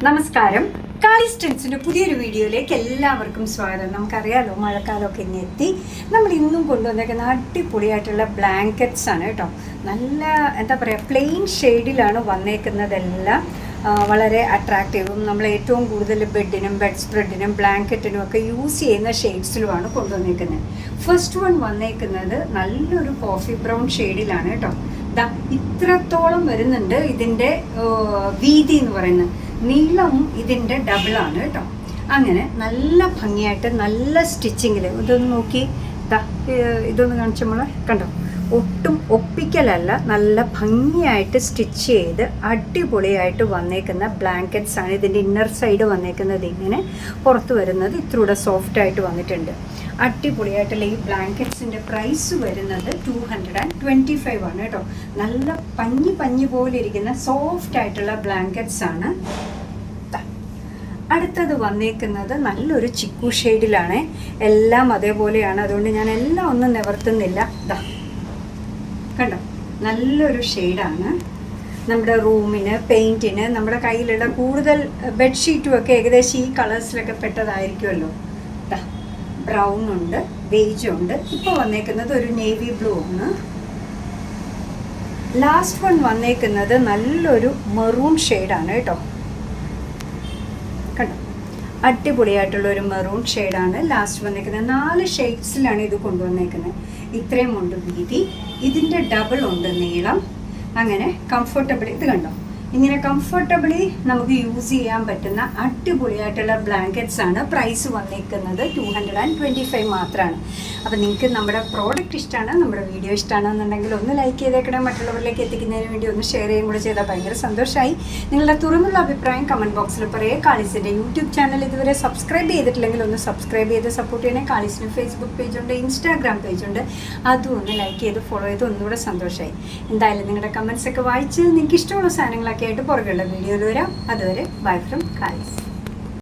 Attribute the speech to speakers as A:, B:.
A: നമസ്കാരം. കാളിസ് ട്രെൻഡ്സിൻ്റെ പുതിയൊരു വീഡിയോയിലേക്ക് എല്ലാവർക്കും സ്വാഗതം. നമുക്കറിയാലോ മഴക്കാലമൊക്കെ ഇനി എത്തി. നമ്മൾ ഇന്നും കൊണ്ടുവന്നേക്കുന്ന അടിപൊളിയായിട്ടുള്ള ബ്ലാങ്കറ്റ്സ് ആണ് കേട്ടോ. നല്ല എന്താ പറയുക, പ്ലെയിൻ ഷെയ്ഡിലാണ് വന്നേക്കുന്നതെല്ലാം. വളരെ അട്രാക്റ്റീവും നമ്മൾ ഏറ്റവും കൂടുതൽ ബെഡിനും ബെഡ് സ്പ്രെഡിനും ബ്ലാങ്കറ്റിനും ഒക്കെ യൂസ് ചെയ്യുന്ന ഷെയ്ഡ്സിലുമാണ് കൊണ്ടുവന്നേക്കുന്നത്. ഫസ്റ്റ് വൺ വന്നേക്കുന്നത് നല്ലൊരു കോഫി ബ്രൗൺ ഷെയ്ഡിലാണ് കേട്ടോ. ഇത്രത്തോളം വരുന്നുണ്ട് ഇതിൻ്റെ വീതി എന്ന് പറയുന്നത്. നീളം ഇതിൻ്റെ ഡബിളാണ് കേട്ടോ. അങ്ങനെ നല്ല ഭംഗിയായിട്ട് നല്ല സ്റ്റിച്ചിങ്ങിൽ ഇതൊന്ന് നോക്കി, ഇതൊന്ന് കാണിച്ച നമ്മളെ കണ്ടോ, ഒട്ടും ഒപ്പിക്കലല്ല, നല്ല ഭംഗിയായിട്ട് സ്റ്റിച്ച് ചെയ്ത് അടിപൊളിയായിട്ട് വന്നേക്കുന്ന ബ്ലാങ്കറ്റ്സ് ആണ്. ഇതിൻ്റെ ഇന്നർ സൈഡ് വന്നേക്കുന്നത് ഇങ്ങനെ, പുറത്ത് വരുന്നത് ഇത്രൂടെ സോഫ്റ്റായിട്ട് വന്നിട്ടുണ്ട്. അടിപൊളിയായിട്ടുള്ള ഈ ബ്ലാങ്കറ്റ്സിൻ്റെ പ്രൈസ് വരുന്നത് 225 ആണ് കേട്ടോ. നല്ല പഞ്ഞി പോലെ ഇരിക്കുന്ന സോഫ്റ്റ് ആയിട്ടുള്ള ബ്ലാങ്കറ്റ്സ് ആണ്. അടുത്തത് വന്നേക്കുന്നത് നല്ലൊരു ചിക്കു ഷെയ്ഡിലാണ്. എല്ലാം അതേപോലെയാണ്, അതുകൊണ്ട് ഞാൻ എല്ലാം ഒന്നും നിവർത്തുന്നില്ല. കണ്ടോ, നല്ലൊരു ഷെയ്ഡാണ്. നമ്മുടെ റൂമിന്, പെയിൻറ്റിന്, നമ്മുടെ കയ്യിലുള്ള കൂടുതൽ ബെഡ്ഷീറ്റും ഒക്കെ ഏകദേശം ഈ കളേഴ്സിലൊക്കെ പെട്ടതായിരിക്കുമല്ലോ. ബ്രൗൺ ഉണ്ട്, ബേജ് ഉണ്ട്. ഇപ്പോൾ വന്നേക്കുന്നത് ഒരു നേവി ബ്ലൂ ആണ്. ലാസ്റ്റ് വൺ വന്നേക്കുന്നത് നല്ലൊരു മെറൂൺ ഷെയ്ഡാണ് കേട്ടോ. കണ്ടോ, അടിപൊളിയായിട്ടുള്ളൊരു മെറൂൺ ഷെയ്ഡാണ് ലാസ്റ്റ് വന്നേക്കുന്നത്. 4 ഷെയ്ഡ്സിലാണ് ഇത് കൊണ്ടുവന്നേക്കുന്നത്. ഇത്രയും ഉണ്ട് വീതി, ഇതിൻ്റെ ഡബിൾ ഉണ്ട് നീളം. അങ്ങനെ കംഫർട്ടബിളി, ഇത് കണ്ടോ, ഇങ്ങനെ കംഫർട്ടബിളി നമുക്ക് യൂസ് ചെയ്യാൻ പറ്റുന്ന അടിപൊളിയായിട്ടുള്ള ബ്ലാങ്കറ്റ്സ് ആണ്. പ്രൈസ് വന്നിരിക്കുന്നത് 225 മാത്രമാണ്. അപ്പോൾ നിങ്ങൾക്ക് നമ്മുടെ പ്രോഡക്റ്റ് ഇഷ്ടമാണ്, നമ്മുടെ വീഡിയോ ഇഷ്ടമാണെന്നുണ്ടെങ്കിൽ ഒന്ന് ലൈക്ക് ചെയ്തേക്കണം. മറ്റുള്ളവരിലേക്ക് എത്തിക്കുന്നതിന് വേണ്ടി ഒന്ന് ഷെയർ ചെയ്യുകയും കൂടെ ചെയ്താൽ ഭയങ്കര സന്തോഷമായി. നിങ്ങളുടെ തുറന്നുള്ള അഭിപ്രായം കമൻറ്റ് ബോക്സിൽ പറയുക. കാളിസിൻ്റെ യൂട്യൂബ് ചാനൽ ഇതുവരെ സബ്സ്ക്രൈബ് ചെയ്തിട്ടില്ലെങ്കിൽ ഒന്ന് സബ്സ്ക്രൈബ് ചെയ്ത് സപ്പോർട്ട് ചെയ്യണേ. കാളിസിന് ഫേസ്ബുക്ക് പേജുണ്ട്, ഇൻസ്റ്റാഗ്രാം പേജുണ്ട്, അതും ഒന്ന് ലൈക്ക് ചെയ്ത് ഫോളോ ചെയ്ത് ഒന്നുകൂടെ സന്തോഷമായി. എന്തായാലും നിങ്ങളുടെ കമൻസ് ഒക്കെ വായിച്ച് നിങ്ങൾക്ക് ഇഷ്ടമുള്ള സാധനങ്ങളൊക്കെ ആയിട്ട് പുറകെയുള്ള വീഡിയോയിൽ വരാം. അതുവരെ ബൈ ഫ്രം കാളിസ്.